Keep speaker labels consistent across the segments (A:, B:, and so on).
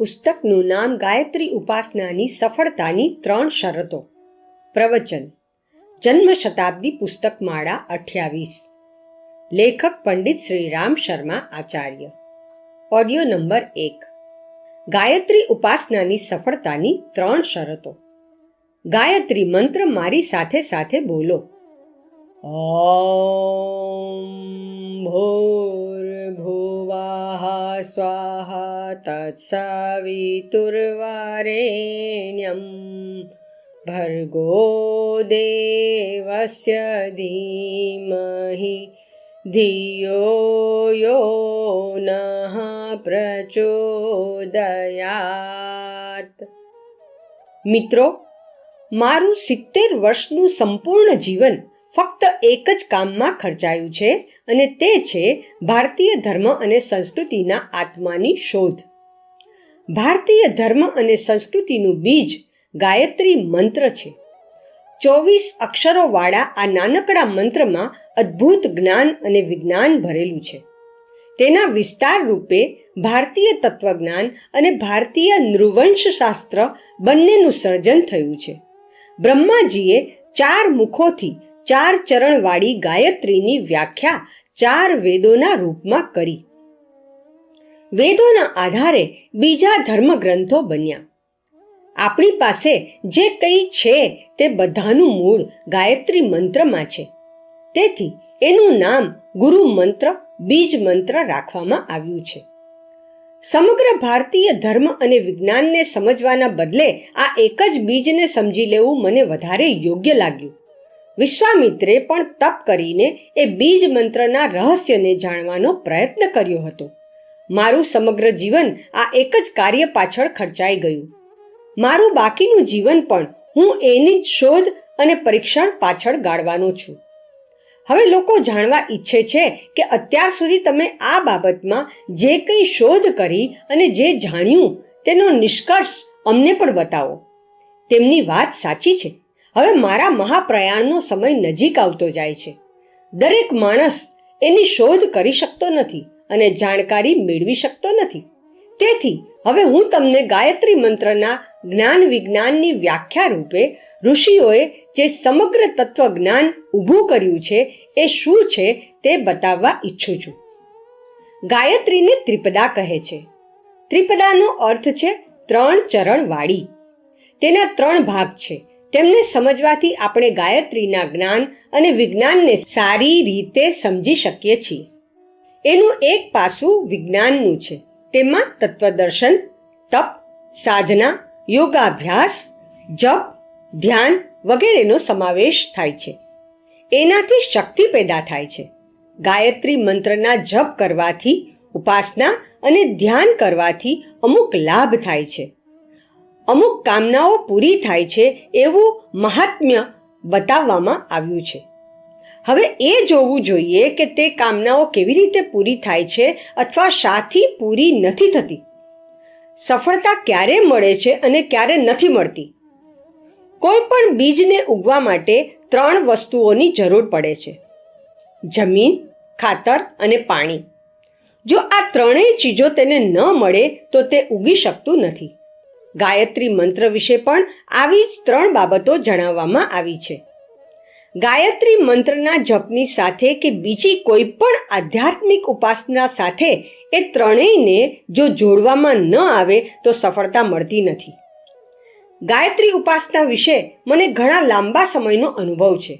A: પુસ્તકનું નામ ગાયત્રી ઉપાસનાની સફળતાની 3 શરતો. પ્રવચન જન્મ શતાબ્દી પુસ્તકમાળા 28. લેખક પંડિત શ્રી રામ શર્મા આચાર્ય. Audio number 1. ગાયત્રી ઉપાસનાની સફળતાની 3 શરતો. ગાયત્રી મંત્ર મારી સાથે સાથે બોલો. ઓમ ભૂર્ભુવઃ સ્વાહા તત્સવિતુર્વરેણ્યં ભર્ગો દેવસ્ય ધીમહિ ધિયો યો નઃ પ્રચોદયાત. મિત્રો, મારું 70 વર્ષનું સંપૂર્ણ જીવન ફક્ત એક જ કામમાં ખર્ચાયું છે અને તે છે ભારતીય ધર્મ અને સંસ્કૃતિના આત્માની શોધ. ભારતીય ધર્મ અને સંસ્કૃતિનું બીજ ગાયત્રી મંત્ર છે. 24 અક્ષરોવાળા આ નાનકડા મંત્રમાં અદ્ભુત જ્ઞાન અને વિજ્ઞાન ભરેલું છે. તેના વિસ્તાર રૂપે ભારતીય તત્વજ્ઞાન અને ભારતીય નૃવંશશાસ્ત્ર બંનેનું સર્જન થયું છે. બ્રહ્માજીએ 4 મુખોથી 4 ચરણવાળી ગાયત્રીની વ્યાખ્યા 4 વેદોના રૂપમાં કરી. વેદોના આધારે બીજા ધર્મગ્રંથો બન્યા. આપણી પાસે જે કંઈ છે તે બધાનું મૂળ ગાયત્રી મંત્રમાં છે. તેથી એનું નામ ગુરુ મંત્ર, બીજ મંત્ર રાખવામાં આવ્યું છે. સમગ્ર ભારતીય ધર્મ અને વિજ્ઞાનને સમજવાના બદલે આ એક જ બીજને સમજી લેવું મને વધારે યોગ્ય લાગ્યું. વિશ્વામિત્રે પણ તપ કરીને એ બીજ મંત્રના રહસ્યને જાણવાનો પ્રયત્ન કર્યો હતો. મારું સમગ્ર જીવન આ એક જ કાર્ય પાછળ ખર્ચાઈ ગયું. મારું બાકીનું જીવન પણ હું એની જ શોધ અને પરીક્ષણ પાછળ ગાળવાનો છું. હવે લોકો જાણવા ઈચ્છે છે કે અત્યાર સુધી તમે આ બાબતમાં જે કંઈ શોધ કરી અને જે જાણ્યું તેનો નિષ્કર્ષ અમને પણ બતાવો. તેમની વાત સાચી છે. હવે મારા મહાપ્રયાણનો સમય નજીક આવતો જાય છે. દરેક માણસ એની શોધ કરી શકતો નથી અને જાણકારી મેળવી શકતો નથી. તેથી હવે હું તમને ગાયત્રી મંત્રના જ્ઞાન વિજ્ઞાનની વ્યાખ્યા રૂપે ઋષિઓએ જે સમગ્ર તત્વજ્ઞાન ઊભું કર્યું છે એ શું છે તે બતાવવા ઈચ્છું છું. ગાયત્રીને ત્રિપદા કહે છે. ત્રિપદાનો અર્થ છે 3 ચરણવાળી. તેના 3 ભાગ છે. તેમને સમજવાથી આપણે ગાયત્રીના જ્ઞાન અને વિજ્ઞાનને સારી રીતે સમજી શકીએ છીએ. એનું એક પાસું વિજ્ઞાનનું છે. તેમાં તત્વદર્શન, તપ, સાધના, યોગાભ્યાસ, જપ, ધ્યાન વગેરેનો સમાવેશ થાય છે. એનાથી શક્તિ પેદા થાય છે. ગાયત્રી મંત્રના જપ કરવાથી, ઉપાસના અને ધ્યાન કરવાથી અમુક લાભ થાય છે. અમુક કામનાઓ પૂરી થાય છે એવું મહાત્મ્ય બતાવવામાં આવ્યું છે. હવે એ જોવું જોઈએ કે તે કામનાઓ કેવી રીતે પૂરી થાય છે અથવા શાથી પૂરી નથી થતી. સફળતા ક્યારે મળે છે અને ક્યારે નથી મળતી. કોઈ પણ બીજને ઉગવા માટે 3 વસ્તુઓની જરૂર પડે છે: જમીન, ખાતર અને પાણી. જો આ 3 ચીજો તેને ન મળે તો તે ઉગી શકતું નથી. ગાયત્રી મંત્ર વિશે પણ આવી જ 3 બાબતો જણાવવામાં આવી છે. ગાયત્રી મંત્રના જપની સાથે કે બીજી કોઈ પણ આધ્યાત્મિક ઉપાસના સાથે એ 3ને જો જોડવામાં ન આવે તો સફળતા મળતી નથી. ગાયત્રી ઉપાસના વિશે મને ઘણા લાંબા સમયનો અનુભવ છે.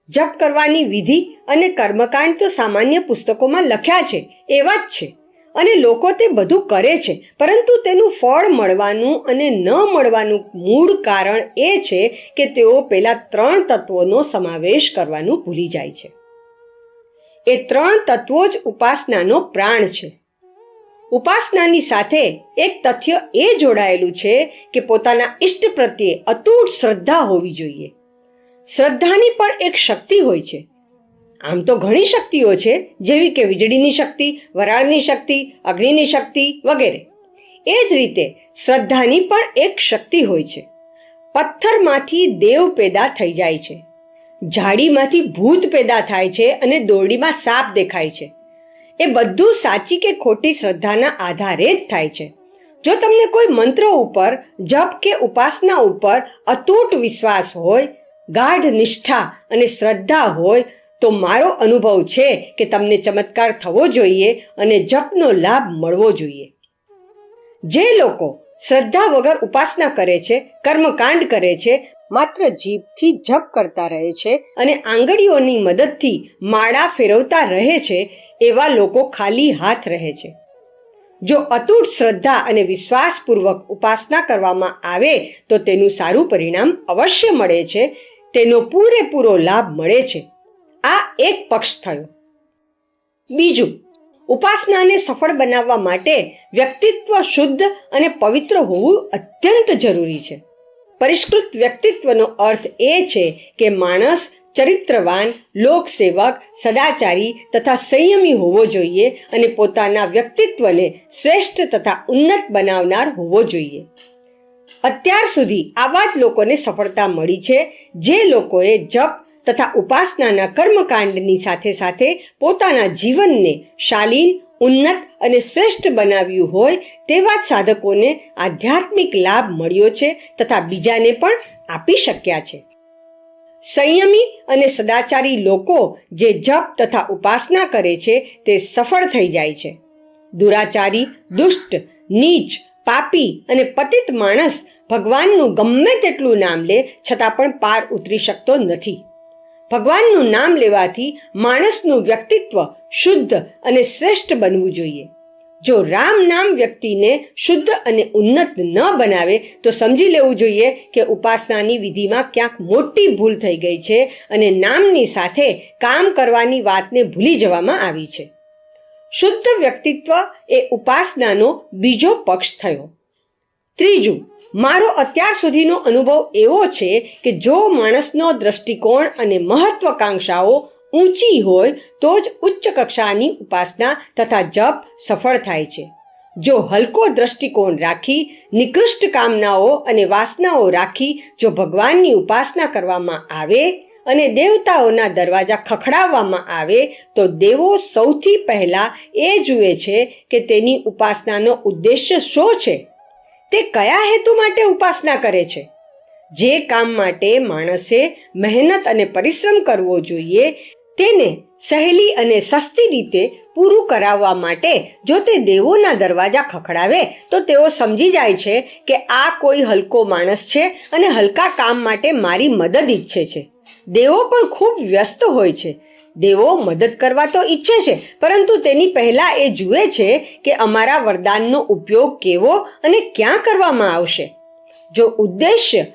A: જપ કરવાની વિધિ અને કર્મકાંડ તો સામાન્ય પુસ્તકોમાં લખ્યા છે એવા જ છે અને લોકો તે બધું કરે છે, પરંતુ તેનું ફળ મળવાનું અને ન મળવાનું મૂળ કારણ એ છે કે તેઓ પેલા 3 તત્વોનો સમાવેશ કરવાનું ભૂલી જાય છે. એ 3 તત્વો જ ઉપાસનાનો પ્રાણ છે. ઉપાસનાની સાથે એક તથ્ય એ જોડાયેલું છે કે પોતાના ઈષ્ટ પ્રત્યે અતૂટ શ્રદ્ધા હોવી જોઈએ. શ્રદ્ધાની પણ એક શક્તિ હોય છે. આમ તો ઘણી શક્તિઓ છે, જેવી કે વીજળીની શક્તિ, વરાળની શક્તિ, અગ્નિની શક્તિ વગેરે. એ જ રીતે શ્રદ્ધાની પણ એક શક્તિ હોય છે. પથ્થરમાંથી દેવ પેદા થઈ જાય છે, ઝાડીમાંથી ભૂત પેદા થાય છે અને દોરડીમાં સાપ દેખાય છે. એ બધું સાચી કે ખોટી શ્રદ્ધાના આધારે જ થાય છે. જો તમને કોઈ મંત્રો ઉપર, જપ કે ઉપાસના ઉપર અતૂટ વિશ્વાસ હોય, ગાઢ નિષ્ઠા અને શ્રદ્ધા હોય, તો મારો અનુભવ છે કે તમને ચમત્કાર થવો જોઈએ અને જપનો લાભ મળવો જોઈએ. જે લોકો શ્રદ્ધા વગર ઉપાસના કરે છે, કર્મકાંડ કરે છે, માત્ર જીભથી જપ કરતા રહે છે અને આંગળીઓની મદદથી માળા ફેરવતા રહે છે, એવા લોકો ખાલી હાથ રહે છે. જો અતૂટ શ્રદ્ધા અને વિશ્વાસપૂર્વક ઉપાસના કરવામાં આવે તો તેનું સારું પરિણામ અવશ્ય મળે છે, તેનો પૂરેપૂરો લાભ મળે છે. આ એક પક્ષ થયો. બીજું, ઉપાસનાને સફળ બનાવવા માટે વ્યક્તિત્વ શુદ્ધ અને પવિત્ર હોવું અત્યંત જરૂરી છે. પરિષ્કૃત વ્યક્તિત્વનો અર્થ એ છે કે માણસ ચરિત્રવાન, લોકસેવક, સદાચારી તથા સંયમી હોવો જોઈએ અને પોતાના વ્યક્તિત્વને શ્રેષ્ઠ તથા ઉન્નત બનાવનાર હોવો જોઈએ. અત્યાર સુધી આવા જ લોકોને સફળતા મળી છે, જે લોકોએ જપ તથા ઉપાસનાના કર્મકાંડની સાથે સાથે પોતાના જીવનને શાલીન, ઉન્નત અને શ્રેષ્ઠ બનાવ્યું હોય તેવા જ સાધકોને આધ્યાત્મિક લાભ મળ્યો છે તથા બીજાને પણ આપી શક્યા છે. સંયમી અને સદાચારી લોકો જે જપ તથા ઉપાસના કરે છે તે સફળ થઈ જાય છે. દુરાચારી, દુષ્ટ, નીચ, પાપી અને પતિત માણસ ભગવાનનું ગમે તેટલું નામ લે છતાં પણ પાર ઉતરી શકતો નથી. ભગવાનનું નામ લેવાથી માણસનું વ્યક્તિત્વ શુદ્ધ અને શ્રેષ્ઠ બનવું જોઈએ. જો રામ નામ વ્યક્તિને શુદ્ધ અને ઉન્નત ન બનાવે તો સમજી લેવું જોઈએ કે ઉપાસનાની વિધિમાં ક્યાંક મોટી ભૂલ થઈ ગઈ છે અને નામની સાથે કામ કરવાની વાતને ભૂલી જવામાં આવી છે. શુદ્ધ વ્યક્તિત્વ એ ઉપાસનાનો બીજો પક્ષ થયો. ત્રીજું, મારો અત્યાર સુધીનો અનુભવ એવો છે કે જો માણસનો દ્રષ્ટિકોણ અને મહત્વાકાંક્ષાઓ ઊંચી હોય તો જ ઉચ્ચ કક્ષાની ઉપાસના તથા જપ સફળ થાય છે. જો હલકો દ્રષ્ટિકોણ રાખી, નિકૃષ્ટ કામનાઓ અને વાસનાઓ રાખી જો ભગવાનની ઉપાસના કરવામાં આવે અને દેવતાઓના દરવાજા ખખડાવવામાં આવે તો દેવો સૌથી પહેલા એ જુએ છે કે તેની ઉપાસનાનો ઉદ્દેશ્ય શું છે, તે કયા હેતુ માટે ઉપાસના કરે છે. જે કામ માટે માણસે મહેનત અને પરિશ્રમ કરવો જોઈએ તેને સહેલી અને સસ્તી રીતે પૂરું કરાવવા માટે જો તે દેવોના દરવાજા ખખડાવે તો તેઓ સમજી જાય છે કે આ કોઈ હલકો માણસ છે અને હલકા કામ માટે મારી મદદ ઈચ્છે છે. દેવો પણ ખૂબ વ્યસ્ત હોય છે. દેવો મદદ કરવા તો ઈચ્છે છે, પરંતુ તેની પહેલા એ જુએ છે કે અમારા વરદાનનો ઉપયોગ કેવો અને ક્યાં કરવામાં આવશે. જો ઉદ્દેશ્ય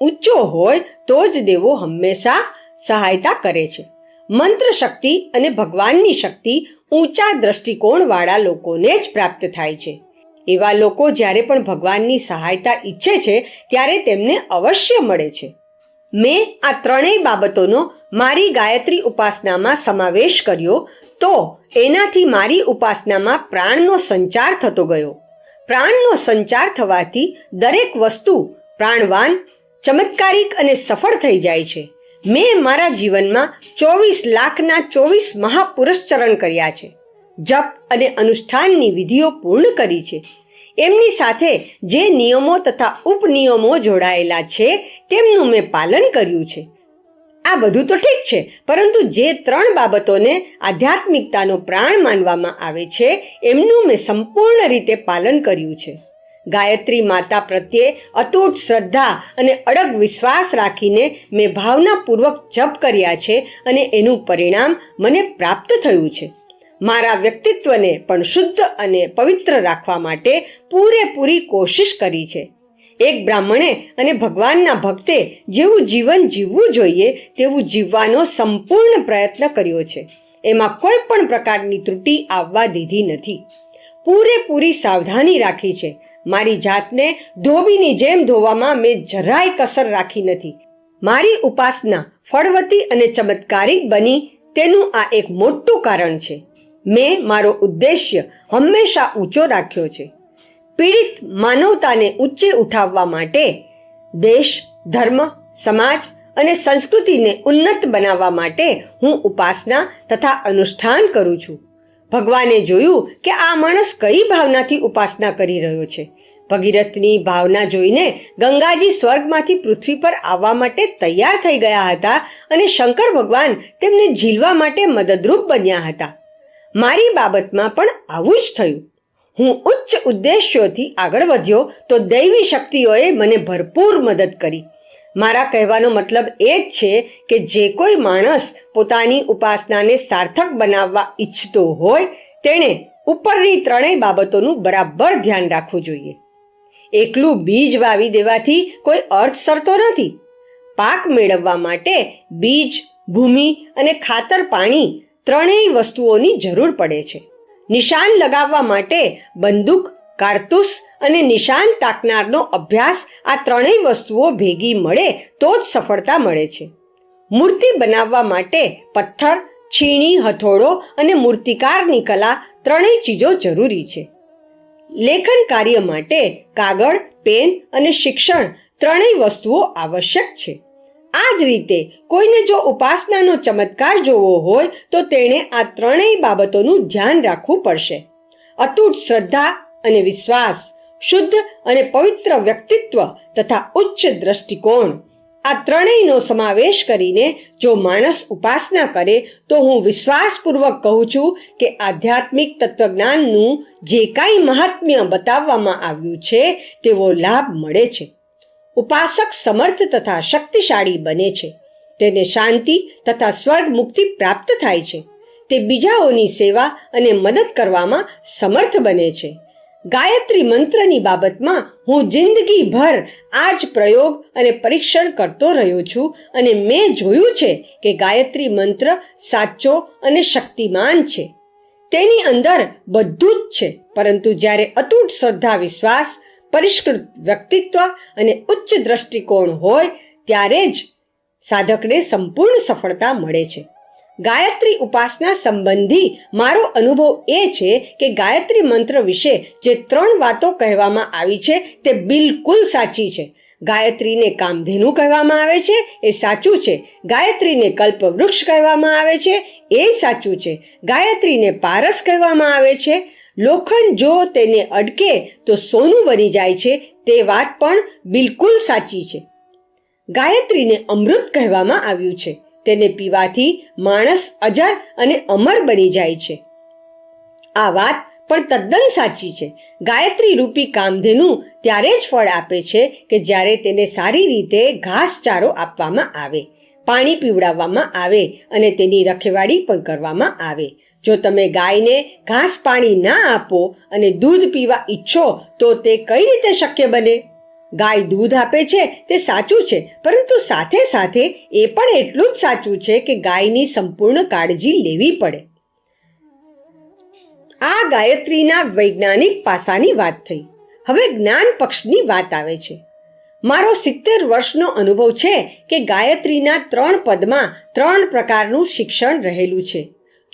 A: ઊંચો હોય તો જ દેવો હંમેશા સહાયતા કરે છે. મંત્ર શક્તિ અને ભગવાનની શક્તિ ઊંચા દ્રષ્ટિકોણવાળા લોકોને જ પ્રાપ્ત થાય છે. એવા લોકો જ્યારે પણ ભગવાનની સહાયતા ઈચ્છે છે ત્યારે તેમને અવશ્ય મળે છે. મેં આ ત્રણેય બાબતોનો મારી ગાયત્રી ઉપાસનામાં સમાવેશ કર્યો તો એનાથી મારી ઉપાસનામાં પ્રાણનો સંચાર થતો ગયો. પ્રાણનો સંચાર થવાથી દરેક વસ્તુ પ્રાણવાન, ચમત્કારિક અને સફળ થઈ જાય છે. મેં મારા જીવનમાં 24 લાખના 24 મહાપુરસ્ચરણ કર્યા છે. જપ અને અનુષ્ઠાનની વિધિઓ પૂર્ણ કરી છે. એમની સાથે જે નિયમો તથા ઉપનિયમો જોડાયેલા છે તેમનું મેં પાલન કર્યું છે. આ બધું તો ઠીક છે, પરંતુ જે 3 બાબતોને આધ્યાત્મિકતાનો પ્રાણ માનવામાં આવે છે એમનું મેં સંપૂર્ણ રીતે પાલન કર્યું છે. ગાયત્રી માતા પ્રત્યે અતૂટ શ્રદ્ધા અને અડગ વિશ્વાસ રાખીને મેં ભાવનાપૂર્વક જપ કર્યા છે અને એનું પરિણામ મને પ્રાપ્ત થયું છે. મારા વ્યક્તિત્વને પણ શુદ્ધ અને પવિત્ર રાખવા માટે પૂરેપૂરી કોશિશ કરી છે. એક બ્રાહ્મણે અને ભગવાનના ભક્તે જેવું જીવન જીવવું જોઈએ તેવું જીવવાનો સંપૂર્ણ પ્રયત્ન કર્યો છે. એમાં કોઈ પણ પ્રકારની ત્રુટિ આવવા દીધી નથી. પૂરેપૂરી સાવધાની રાખી છે. મારી જાતને ધોબીની જેમ ધોવામાં મેં જરાય કસર રાખી નથી. મારી ઉપાસના ફળવતી અને ચમત્કારિક બની તેનું આ એક મોટું કારણ છે. મેં મારો ઉદ્દેશ્ય હંમેશા ઊંચો રાખ્યો છે. પીડિત માનવતાને ઊંચે ઉઠાવવા માટે, દેશ, ધર્મ, સમાજ અને સંસ્કૃતિને ઉન્નત બનાવવા માટે હું ઉપાસના તથા અનુષ્ઠાન કરું છું. ભગવાને જોયું કે આ માણસ કઈ ભાવનાથી ઉપાસના કરી રહ્યો છે. ભગીરથની ભાવના જોઈને ગંગાજી સ્વર્ગમાંથી પૃથ્વી પર આવવા માટે તૈયાર થઈ ગયા હતા અને શંકર ભગવાન તેમને ઝીલવા માટે મદદરૂપ બન્યા હતા. મારી બાબતમાં પણ આવું જ થયું. હું ઉચ્ચ ઉદ્દેશ્યોથી આગળ વધ્યો તો દૈવી શક્તિઓએ મને ભરપૂર મદદ કરી. મારા કહેવાનો મતલબ એ જ છે કે જે કોઈ માણસ પોતાની ઉપાસનાને સાર્થક બનાવવા ઈચ્છતો હોય તેણે ઉપરની ત્રણેય બાબતોનું બરાબર ધ્યાન રાખવું જોઈએ. એકલું બીજ વાવી દેવાથી કોઈ અર્થ સરતો નથી. પાક મેળવવા માટે બીજ, ભૂમિ અને ખાતર પાણી ત્રણેય વસ્તુઓની જરૂર પડે છે. નિશાન લગાવવા માટે બંદૂક, કારતૂસ અને નિશાન તાકનારનો અભ્યાસ, આ ત્રણેય વસ્તુઓ ભેગી મળે તો જ સફળતા મળે છે. મૂર્તિ બનાવવા માટે પથ્થર, છીણી, હથોડો અને મૂર્તિકારની કલા ત્રણેય ચીજો જરૂરી છે. લેખન કાર્ય માટે કાગળ, પેન અને શિક્ષણ ત્રણેય વસ્તુઓ આવશ્યક છે. આ જ રીતે કોઈને જો ઉપાસનાનો ચમત્કાર જોવો હોય તો તેણે આ ત્રણેય બાબતોનું ધ્યાન રાખવું પડશે. અતૂટ શ્રદ્ધા અને વિશ્વાસ, શુદ્ધ અને પવિત્ર વ્યક્તિત્વ તથા ઉચ્ચ દ્રષ્ટિકોણ, આ ત્રણેયનો સમાવેશ કરીને જો માણસ ઉપાસના કરે તો હું વિશ્વાસપૂર્વક કહું છું કે આધ્યાત્મિક તત્વજ્ઞાનનું જે કાંઈ મહાત્મ્ય બતાવવામાં આવ્યું છે તેવો લાભ મળે છે. ઉપાસક સમર્થ તથા શક્તિશાળી બને છે. તેને શાંતિ તથા સ્વર્ગ મુક્તિ પ્રાપ્ત થાય છે. તે બીજાઓની સેવા અને મદદ કરવામાં સમર્થ બને છે. ગાયત્રી મંત્રની બાબતમાં હું જિંદગીભર આ જ પ્રયોગ અને પરીક્ષણ કરતો રહ્યો છું અને મેં જોયું છે કે ગાયત્રી મંત્ર સાચો અને શક્તિમાન છે. તેની અંદર બધું જ છે, પરંતુ જ્યારે અતૂટ શ્રદ્ધા, વિશ્વાસ, પરિષ્કૃત વ્યક્તિત્વ અને ઉચ્ચ દ્રષ્ટિકોણ હોય ત્યારે જ સાધકને સંપૂર્ણ સફળતા મળે છે. ગાયત્રી ઉપાસના સંબંધી મારો અનુભવ એ છે કે ગાયત્રી મંત્ર વિશે જે 3 વાતો કહેવામાં આવી છે તે બિલકુલ સાચી છે. ગાયત્રીને કામધેનુ કહેવામાં આવે છે, એ સાચું છે. ગાયત્રીને કલ્પવૃક્ષ કહેવામાં આવે છે, એ સાચું છે. ગાયત્રીને પારસ કહેવામાં આવે છે. લોખંડ જો તેને અડકે તો સોનું બની જાય છે, તે વાત પણ બિલકુલ સાચી છે. ગાયત્રીને અમૃત કહેવામાં આવ્યું છે. તેને પીવાથી માણસ અજર અને અમર બની જાય છે. આ વાત પણ તદ્દન સાચી છે. ગાયત્રી રૂપી કામધેનુ ત્યારે જ ફળ આપે છે કે જ્યારે તેને સારી રીતે ઘાસચારો આપવામાં આવે, પાણી પીવડાવવામાં આવે અને તેની રખેવાળી પણ કરવામાં આવે. જો તમે ગાયને ઘાસ પાણી ના આપો અને દૂધ પીવા ઈચ્છો તો તે કઈ રીતે શક્ય બને? ગાય દૂધ આપે છે તે સાચું છે, પરંતુ સાથે સાથે એ પણ એટલું જ સાચું છે કે ગાયની સંપૂર્ણ કાળજી લેવી પડે. આ ગાયત્રીના વૈજ્ઞાનિક પાસાની વાત થઈ. હવે જ્ઞાન પક્ષની વાત આવે છે. મારો 70 વર્ષનો અનુભવ છે કે ગાયત્રીના 3 પદમાં 3 પ્રકારનું શિક્ષણ રહેલું છે.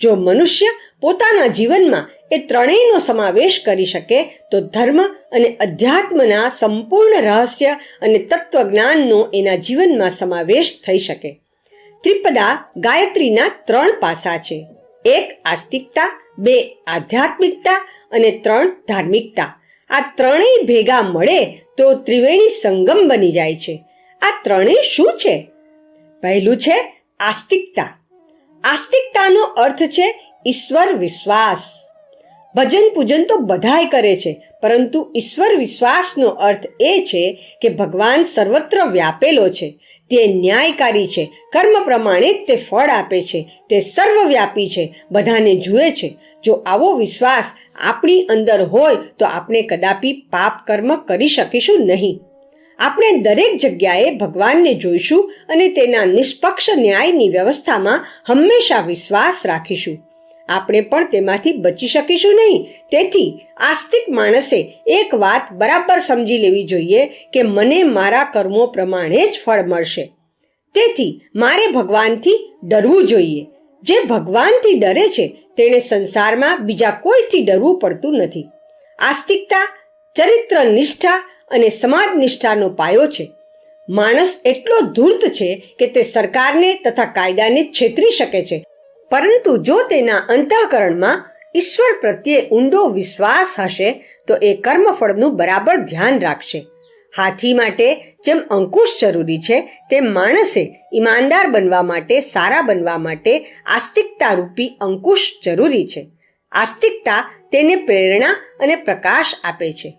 A: જો મનુષ્ય પોતાના જીવનમાં એ ત્રણેયનો સમાવેશ કરી શકે તો ધર્મ અને અધ્યાત્મના સંપૂર્ણ રહસ્ય અને તત્વજ્ઞાનનો એના જીવનમાં સમાવેશ થઈ શકે. ત્રિપદા ગાયત્રીના 3 પાસા છે. 1 આસ્તિકતા, 2 આધ્યાત્મિકતા અને 3 ધાર્મિકતા. આ ત્રણેય ભેગા મળે તો ત્રિવેણી સંગમ બની જાય છે. આ ત્રણેય શું છે? પહેલું છે આસ્તિકતા. આસ્તિકતાનો અર્થ છે ઈશ્વર વિશ્વાસ. ભજન પૂજન તો બધાય કરે છે, પરંતુ ઈશ્વર વિશ્વાસનો અર્થ એ છે કે ભગવાન સર્વત્ર વ્યાપેલો છે, તે ન્યાયકારી છે, કર્મ પ્રમાણે જ તે ફળ આપે છે, તે સર્વવ્યાપી છે, બધાને જુએ છે. જો આવો વિશ્વાસ આપણી અંદર હોય તો આપણે કદાપી પાપ કર્મ કરી શકીશું નહીં. આપણે દરેક જગ્યાએ ભગવાનને જોઈશું અને તેના નિષ્પક્ષ ન્યાયની વ્યવસ્થામાં હંમેશા વિશ્વાસ રાખીશું. આપણે પણ તેમાંથી બચી શકીશું નહીં. તેથી આસ્તિક માણસે એક વાત બરાબર સમજી લેવી જોઈએ કે મને મારા કર્મો પ્રમાણે જ ફળ મળશે. તેથી મારે ભગવાનથી ડરવું જોઈએ. જે ભગવાનથી ડરે છે તેણે સંસારમાં બીજા કોઈથી ડરવું પડતું નથી. આસ્તિકતા ચરિત્ર નિષ્ઠા અને સમાજ નિષ્ઠાનો પાયો છે. માણસ એટલો ધૂર્ત છે કે તે સરકારને તથા કાયદાને છેતરી શકે છે, પરંતુ જો તેના અંતઃકરણમાં ઈશ્વર પ્રત્યે ઊંડો વિશ્વાસ હશે તો એ કર્મફળનું બરાબર ધ્યાન રાખશે. હાથી માટે જેમ અંકુશ જરૂરી છે તેમ માણસે ઈમાનદાર બનવા માટે, સારા બનવા માટે આસ્તિકતા રૂપી અંકુશ જરૂરી છે. આસ્તિકતા તેને પ્રેરણા અને પ્રકાશ આપે છે.